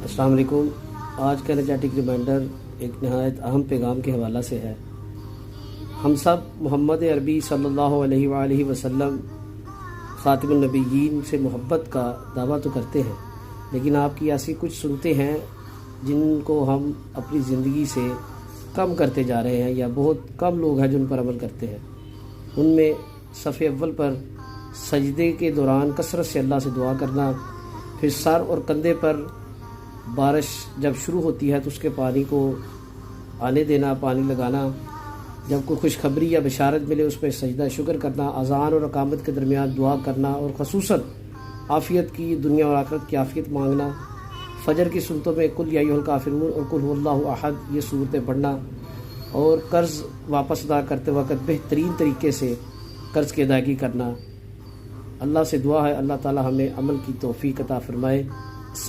السلام علیکم۔ آج کا انرجیٹک ریمائنڈر ایک نہایت اہم پیغام کے حوالہ سے ہے۔ ہم سب محمد عربی صلی اللہ علیہ وآلہ وسلم خاتم النبیین سے محبت کا دعویٰ تو کرتے ہیں، لیکن آپ کی ایسی کچھ سنتے ہیں جن کو ہم اپنی زندگی سے کم کرتے جا رہے ہیں، یا بہت کم لوگ ہیں جن پر عمل کرتے ہیں۔ ان میں صف اول پر سجدے کے دوران کثرت سے اللہ سے دعا کرنا، پھر سر اور کندھے پر بارش جب شروع ہوتی ہے تو اس کے پانی کو آنے دینا، پانی لگانا، جب کوئی خوشخبری یا بشارت ملے اس پہ سجدہ شکر کرنا، اذان اور اقامت کے درمیان دعا کرنا، اور خصوصاً عافیت کی، دنیا اور آخرت کی عافیت مانگنا، فجر کی سنتوں میں قل یا ایھا الکافرون اور قل ھو اللہ احد یہ صورتیں پڑھنا، اور قرض واپس ادا کرتے وقت بہترین طریقے سے قرض کی ادائیگی کرنا۔ اللہ سے دعا ہے اللہ تعالی ہمیں عمل کی توفیق عطا فرمائے۔